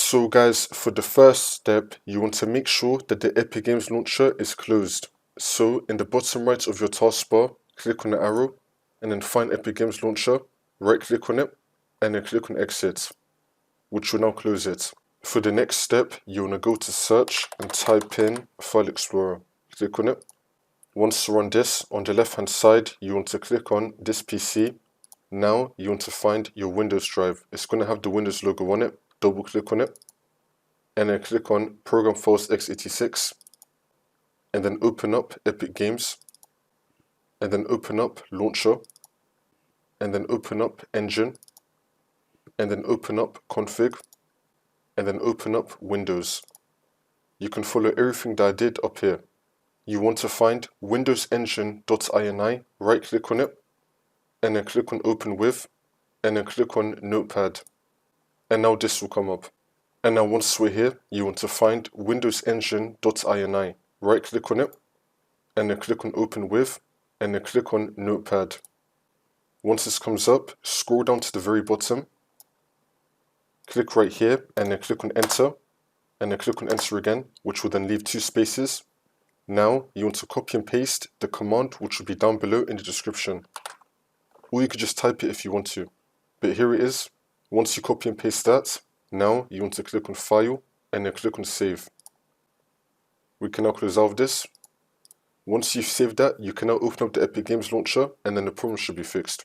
So guys, for the first step, you want to make sure that the Epic Games Launcher is closed. So in the bottom right of your taskbar, click on the arrow and then find Epic Games Launcher, right click on it and then click on exit, which will now close it. For the next step, you want to go to search and type in File Explorer. Click on it. Once you're on this, on the left hand side, you want to click on this PC. Now you want to find your Windows drive. It's going to have the Windows logo on it. Double click on it and then click on Program Files x86 and then open up Epic Games and then open up Launcher and then open up Engine and then open up Config and then open up Windows. You can follow everything that I did up here. You want to find WindowsEngine.ini, right click on it and then click on Open With and then click on Notepad. And now this will come up. And now once we're here, you want to find WindowsEngine.ini, right click on it and then click on Open With and then click on Notepad. Once this comes up, scroll down to the very bottom, click right here and then click on Enter and then click on Enter again, which will then leave 2 spaces. Now you want to copy and paste the command, which will be down below in the description. Or you could just type it if you want to. But here it is. Once you copy and paste that, now you want to click on File and then click on Save. We can now close out of this. Once you've saved that, you can now open up the Epic Games Launcher and then the problem should be fixed.